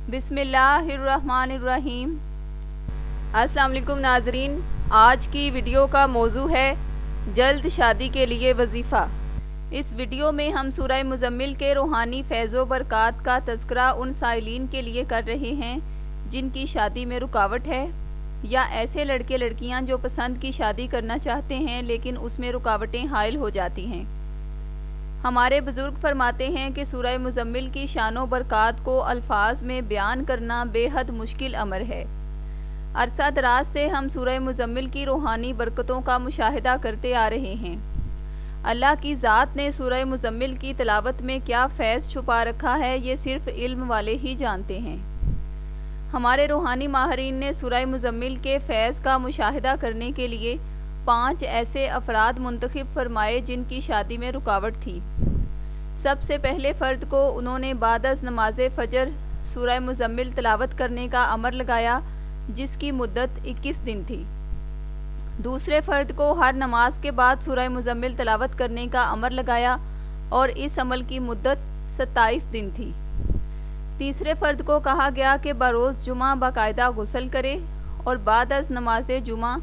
بسم اللہ الرحمن الرحیم۔ السلام علیکم ناظرین، آج کی ویڈیو کا موضوع ہے جلد شادی کے لیے وظیفہ۔ اس ویڈیو میں ہم سورہ مزمل کے روحانی فیض و برکات کا تذکرہ ان سائلین کے لیے کر رہے ہیں جن کی شادی میں رکاوٹ ہے، یا ایسے لڑکے لڑکیاں جو پسند کی شادی کرنا چاہتے ہیں لیکن اس میں رکاوٹیں حائل ہو جاتی ہیں۔ ہمارے بزرگ فرماتے ہیں کہ سورہ مزمل کی شان و برکات کو الفاظ میں بیان کرنا بے حد مشکل امر ہے۔ عرصہ دراز سے ہم سورہ مزمل کی روحانی برکتوں کا مشاہدہ کرتے آ رہے ہیں۔ اللہ کی ذات نے سورہ مزمل کی تلاوت میں کیا فیض چھپا رکھا ہے، یہ صرف علم والے ہی جانتے ہیں۔ ہمارے روحانی ماہرین نے سورہ مزمل کے فیض کا مشاہدہ کرنے کے لیے 5 ایسے افراد منتخب فرمائے جن کی شادی میں رکاوٹ تھی۔ سب سے پہلے فرد کو انہوں نے بعد از نماز فجر سورہ مزمل تلاوت کرنے کا امر لگایا، جس کی مدت 21 دن تھی۔ دوسرے فرد کو ہر نماز کے بعد سورہ مزمل تلاوت کرنے کا امر لگایا اور اس عمل کی مدت 27 دن تھی۔ تیسرے فرد کو کہا گیا کہ بروز جمعہ باقاعدہ غسل کرے اور بعد از نماز جمعہ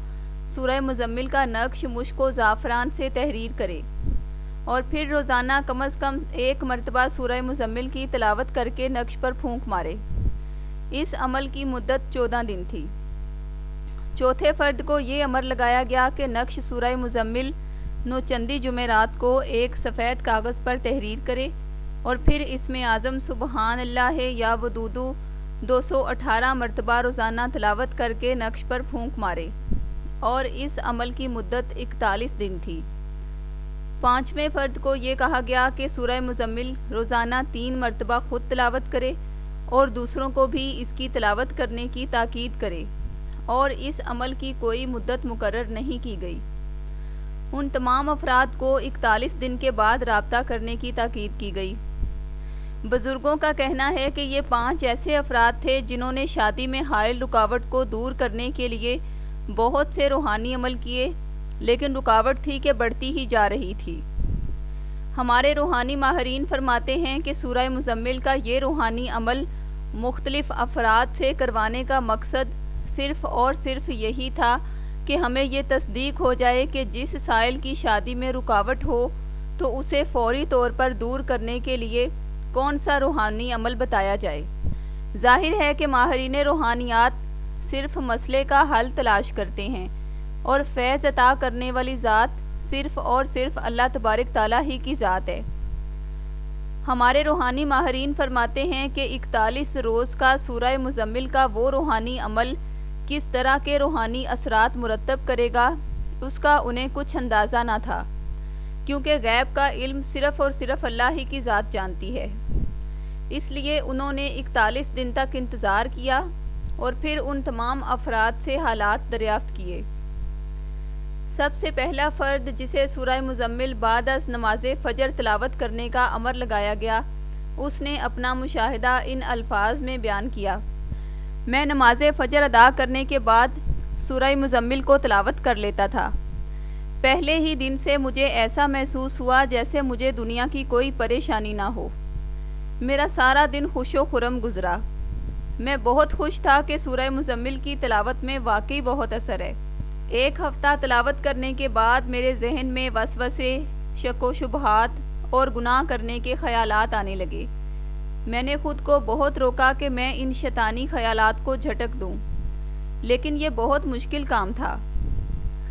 سورہ مزمل کا نقش مشک و زعفران سے تحریر کرے اور پھر روزانہ کم از کم 1 مرتبہ سورہ مزمل کی تلاوت کر کے نقش پر پھونک مارے۔ اس عمل کی مدت 14 دن تھی۔ چوتھے فرد کو یہ امر لگایا گیا کہ نقش سورہ مزمل نوچندی جمعرات کو ایک سفید کاغذ پر تحریر کرے اور پھر اسم اعظم سبحان اللہ یا ودودو 218 مرتبہ روزانہ تلاوت کر کے نقش پر پھونک مارے، اور اس عمل کی مدت 41 دن تھی۔ پانچویں فرد کو یہ کہا گیا کہ سورہ مزمل روزانہ 3 مرتبہ خود تلاوت کرے اور دوسروں کو بھی اس کی تلاوت کرنے کی تاکید کرے، اور اس عمل کی کوئی مدت مقرر نہیں کی گئی۔ ان تمام افراد کو 41 دن کے بعد رابطہ کرنے کی تاکید کی گئی۔ بزرگوں کا کہنا ہے کہ یہ 5 ایسے افراد تھے جنہوں نے شادی میں حائل رکاوٹ کو دور کرنے کے لیے بہت سے روحانی عمل کیے، لیکن رکاوٹ تھی کہ بڑھتی ہی جا رہی تھی۔ ہمارے روحانی ماہرین فرماتے ہیں کہ سورہ مزمل کا یہ روحانی عمل مختلف افراد سے کروانے کا مقصد صرف اور صرف یہی تھا کہ ہمیں یہ تصدیق ہو جائے کہ جس سائل کی شادی میں رکاوٹ ہو تو اسے فوری طور پر دور کرنے کے لیے کون سا روحانی عمل بتایا جائے۔ ظاہر ہے کہ ماہرین روحانیات صرف مسئلے کا حل تلاش کرتے ہیں، اور فیض عطا کرنے والی ذات صرف اور صرف اللہ تبارک تعالیٰ ہی کی ذات ہے۔ ہمارے روحانی ماہرین فرماتے ہیں کہ 41 روز کا سورہ مزمل کا وہ روحانی عمل کس طرح کے روحانی اثرات مرتب کرے گا، اس کا انہیں کچھ اندازہ نہ تھا، کیونکہ غیب کا علم صرف اور صرف اللہ ہی کی ذات جانتی ہے۔ اس لیے انہوں نے 41 دن تک انتظار کیا اور پھر ان تمام افراد سے حالات دریافت کیے۔ سب سے پہلا فرد جسے سورہ مزمل بعد از نماز فجر تلاوت کرنے کا امر لگایا گیا، اس نے اپنا مشاہدہ ان الفاظ میں بیان کیا: میں نماز فجر ادا کرنے کے بعد سورہ مزمل کو تلاوت کر لیتا تھا۔ پہلے ہی دن سے مجھے ایسا محسوس ہوا جیسے مجھے دنیا کی کوئی پریشانی نہ ہو۔ میرا سارا دن خوش و خرم گزرا۔ میں بہت خوش تھا کہ سورہ مزمل کی تلاوت میں واقعی بہت اثر ہے۔ 1 ہفتہ تلاوت کرنے کے بعد میرے ذہن میں وسوسے، شک و شبہات اور گناہ کرنے کے خیالات آنے لگے۔ میں نے خود کو بہت روکا کہ میں ان شیطانی خیالات کو جھٹک دوں، لیکن یہ بہت مشکل کام تھا۔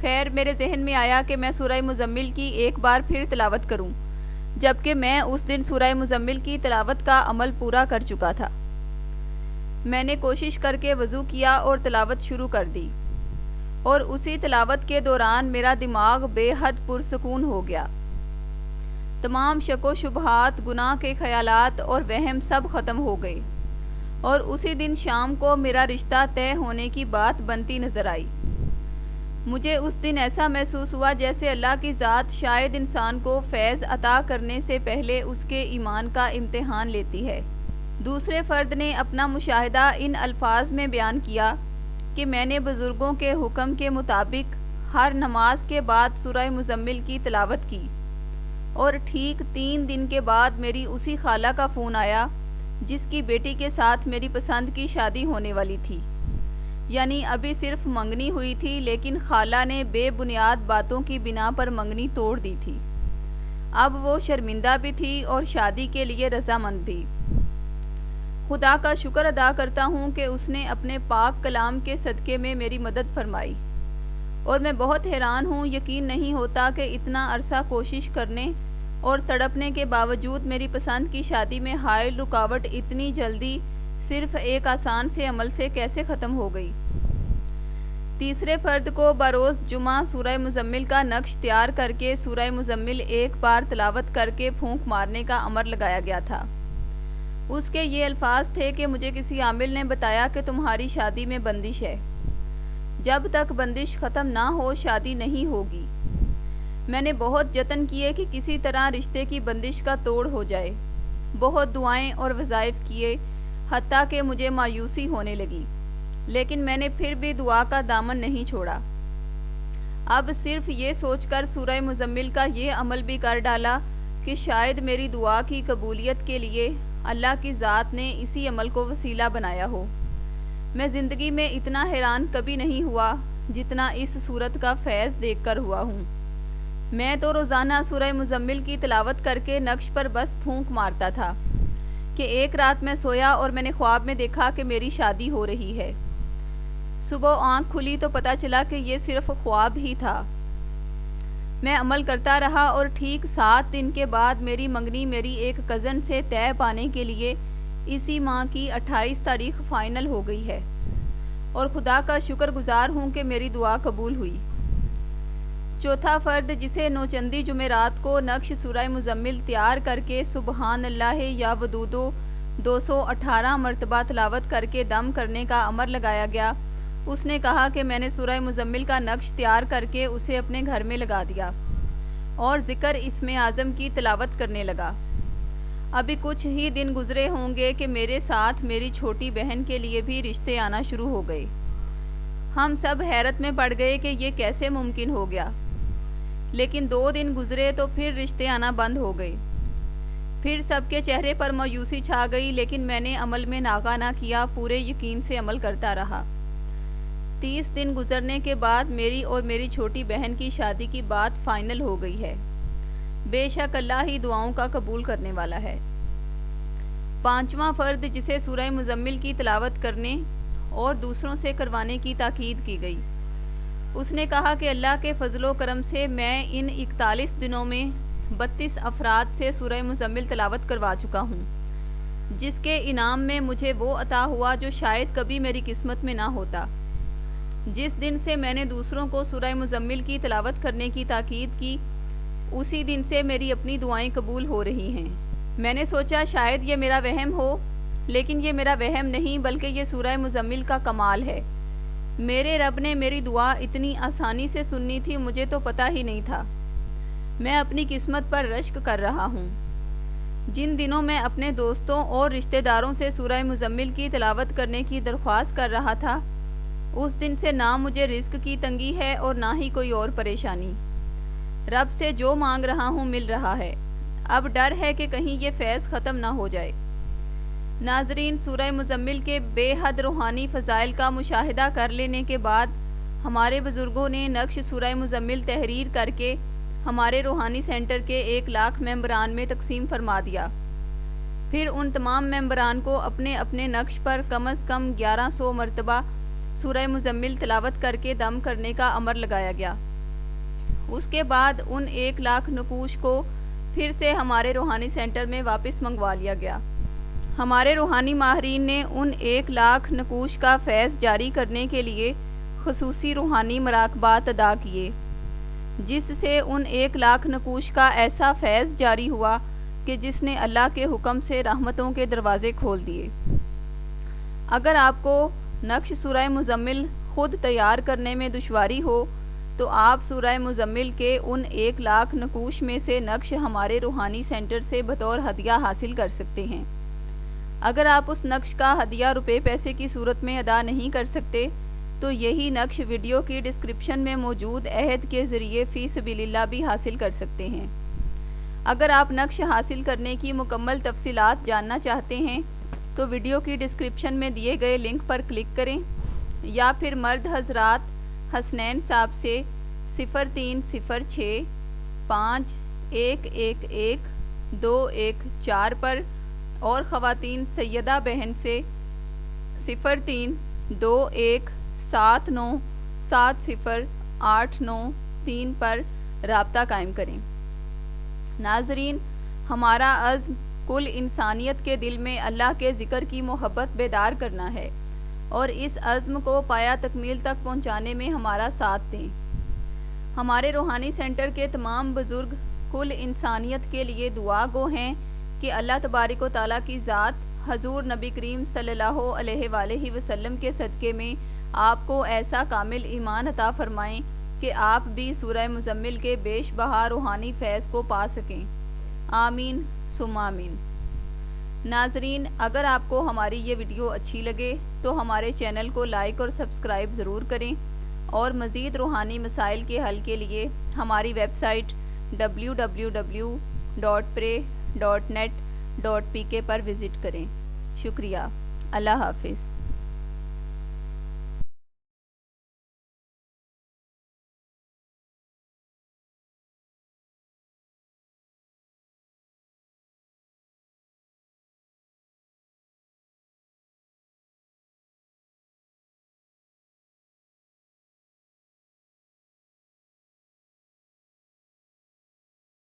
خیر، میرے ذہن میں آیا کہ میں سورہ مزمل کی ایک بار پھر تلاوت کروں، جبکہ میں اس دن سورہ مزمل کی تلاوت کا عمل پورا کر چکا تھا۔ میں نے کوشش کر کے وضو کیا اور تلاوت شروع کر دی، اور اسی تلاوت کے دوران میرا دماغ بے حد پرسکون ہو گیا۔ تمام شک و شبہات، گناہ کے خیالات اور وہم سب ختم ہو گئے، اور اسی دن شام کو میرا رشتہ طے ہونے کی بات بنتی نظر آئی۔ مجھے اس دن ایسا محسوس ہوا جیسے اللہ کی ذات شاید انسان کو فیض عطا کرنے سے پہلے اس کے ایمان کا امتحان لیتی ہے۔ دوسرے فرد نے اپنا مشاہدہ ان الفاظ میں بیان کیا کہ میں نے بزرگوں کے حکم کے مطابق ہر نماز کے بعد سورہ مزمل کی تلاوت کی، اور ٹھیک 3 دن کے بعد میری اسی خالہ کا فون آیا جس کی بیٹی کے ساتھ میری پسند کی شادی ہونے والی تھی۔ یعنی ابھی صرف منگنی ہوئی تھی، لیکن خالہ نے بے بنیاد باتوں کی بنا پر منگنی توڑ دی تھی۔ اب وہ شرمندہ بھی تھی اور شادی کے لیے رضامند بھی۔ خدا کا شکر ادا کرتا ہوں کہ اس نے اپنے پاک کلام کے صدقے میں میری مدد فرمائی، اور میں بہت حیران ہوں، یقین نہیں ہوتا کہ اتنا عرصہ کوشش کرنے اور تڑپنے کے باوجود میری پسند کی شادی میں حائل رکاوٹ اتنی جلدی صرف ایک آسان سے عمل سے کیسے ختم ہو گئی۔ تیسرے فرد کو بروز جمعہ سورہ مزمل کا نقش تیار کر کے سورہ مزمل ایک بار تلاوت کر کے پھونک مارنے کا امر لگایا گیا تھا۔ اس کے یہ الفاظ تھے کہ مجھے کسی عامل نے بتایا کہ تمہاری شادی میں بندش ہے، جب تک بندش ختم نہ ہو شادی نہیں ہوگی۔ میں نے بہت جتن کیے کہ کسی طرح رشتے کی بندش کا توڑ ہو جائے، بہت دعائیں اور وظائف کیے، حتیٰ کہ مجھے مایوسی ہونے لگی، لیکن میں نے پھر بھی دعا کا دامن نہیں چھوڑا۔ اب صرف یہ سوچ کر سورہ مزمل کا یہ عمل بھی کر ڈالا کہ شاید میری دعا کی قبولیت کے لیے اللہ کی ذات نے اسی عمل کو وسیلہ بنایا ہو۔ میں زندگی میں اتنا حیران کبھی نہیں ہوا جتنا اس صورت کا فیض دیکھ کر ہوا ہوں۔ میں تو روزانہ سورہ مزمل کی تلاوت کر کے نقش پر بس پھونک مارتا تھا کہ ایک رات میں سویا اور میں نے خواب میں دیکھا کہ میری شادی ہو رہی ہے۔ صبح آنکھ کھلی تو پتہ چلا کہ یہ صرف خواب ہی تھا۔ میں عمل کرتا رہا اور ٹھیک 7 دن کے بعد میری منگنی میری ایک کزن سے طے پانے کے لیے اسی ماہ کی 28 تاریخ فائنل ہو گئی ہے، اور خدا کا شکر گزار ہوں کہ میری دعا قبول ہوئی۔ چوتھا فرد جسے نوچندی جمعرات کو نقش سورہ مزمل تیار کر کے سبحان اللہ یا ودودو 218 مرتبہ تلاوت کر کے دم کرنے کا امر لگایا گیا، اس نے کہا کہ میں نے سورہ مزمل کا نقش تیار کر کے اسے اپنے گھر میں لگا دیا اور ذکر اسم اعظم کی تلاوت کرنے لگا۔ ابھی کچھ ہی دن گزرے ہوں گے کہ میرے ساتھ میری چھوٹی بہن کے لیے بھی رشتے آنا شروع ہو گئے۔ ہم سب حیرت میں پڑ گئے کہ یہ کیسے ممکن ہو گیا، لیکن 2 دن گزرے تو پھر رشتے آنا بند ہو گئے۔ پھر سب کے چہرے پر مایوسی چھا گئی، لیکن میں نے عمل میں ناغہ نہ کیا، پورے یقین سے عمل کرتا رہا۔ 30 دن گزرنے کے بعد میری اور میری چھوٹی بہن کی شادی کی بات فائنل ہو گئی ہے۔ بے شک اللہ ہی دعاؤں کا قبول کرنے والا ہے۔ 5واں فرد جسے سورہ مزمل کی تلاوت کرنے اور دوسروں سے کروانے کی تاکید کی گئی، اس نے کہا کہ اللہ کے فضل و کرم سے میں ان 41 دنوں میں 32 افراد سے سورہ مزمل تلاوت کروا چکا ہوں، جس کے انعام میں مجھے وہ عطا ہوا جو شاید کبھی میری قسمت میں نہ ہوتا۔ جس دن سے میں نے دوسروں کو سورہ مزمل کی تلاوت کرنے کی تاکید کی، اسی دن سے میری اپنی دعائیں قبول ہو رہی ہیں۔ میں نے سوچا شاید یہ میرا وہم ہو، لیکن یہ میرا وہم نہیں بلکہ یہ سورہ مزمل کا کمال ہے۔ میرے رب نے میری دعا اتنی آسانی سے سننی تھی، مجھے تو پتہ ہی نہیں تھا۔ میں اپنی قسمت پر رشک کر رہا ہوں۔ جن دنوں میں اپنے دوستوں اور رشتہ داروں سے سورہ مزمل کی تلاوت کرنے کی درخواست کر رہا تھا، اس دن سے نہ مجھے رزق کی تنگی ہے اور نہ ہی کوئی اور پریشانی۔ رب سے جو مانگ رہا ہوں مل رہا ہے۔ اب ڈر ہے کہ کہیں یہ فیض ختم نہ ہو جائے۔ ناظرین، سورہ مزمل کے بے حد روحانی فضائل کا مشاہدہ کر لینے کے بعد ہمارے بزرگوں نے نقش سورہ مزمل تحریر کر کے ہمارے روحانی سینٹر کے 1 لاکھ ممبران میں تقسیم فرما دیا۔ پھر ان تمام ممبران کو اپنے اپنے نقش پر کم از کم 1100 مرتبہ سورہ مزمل تلاوت کر کے دم کرنے کا امر لگایا گیا۔ اس کے بعد ان 1 لاکھ نقوش کو پھر سے ہمارے روحانی سینٹر میں واپس منگوا لیا گیا۔ ہمارے روحانی ماہرین نے ان 1 لاکھ نقوش کا فیض جاری کرنے کے لیے خصوصی روحانی مراقبات ادا کیے، جس سے ان 1 لاکھ نقوش کا ایسا فیض جاری ہوا کہ جس نے اللہ کے حکم سے رحمتوں کے دروازے کھول دیے۔ اگر آپ کو نقش سورہ مزمل خود تیار کرنے میں دشواری ہو تو آپ سورہ مزمل کے ان 1 لاکھ نقوش میں سے نقش ہمارے روحانی سینٹر سے بطور ہدیہ حاصل کر سکتے ہیں۔ اگر آپ اس نقش کا ہدیہ روپے پیسے کی صورت میں ادا نہیں کر سکتے تو یہی نقش ویڈیو کی ڈسکرپشن میں موجود عہد کے ذریعے فی سبیل اللہ بھی حاصل کر سکتے ہیں۔ اگر آپ نقش حاصل کرنے کی مکمل تفصیلات جاننا چاہتے ہیں تو ویڈیو کی ڈسکرپشن میں دیے گئے لنک پر کلک کریں یا پھر مرد حضرات حسنین صاحب سے 030651111214 پر اور خواتین سیدہ بہن سے 0321797089 پر رابطہ قائم کریں۔ ناظرین، ہمارا عزم کل انسانیت کے دل میں اللہ کے ذکر کی محبت بیدار کرنا ہے، اور اس عزم کو پایہ تکمیل تک پہنچانے میں ہمارا ساتھ دیں۔ ہمارے روحانی سینٹر کے تمام بزرگ کل انسانیت کے لیے دعا گو ہیں کہ اللہ تبارک و تعالیٰ کی ذات حضور نبی کریم صلی اللہ علیہ وآلہ وسلم کے صدقے میں آپ کو ایسا کامل ایمان عطا فرمائیں کہ آپ بھی سورہ مزمل کے بیش بہا روحانی فیض کو پا سکیں۔ آمین ثم آمین۔ ناظرین، اگر آپ کو ہماری یہ ویڈیو اچھی لگے تو ہمارے چینل کو لائک اور سبسکرائب ضرور کریں، اور مزید روحانی مسائل کے حل کے لیے ہماری ویب سائٹ www.pray.net.pk پر وزٹ کریں۔ شکریہ۔ اللہ حافظ۔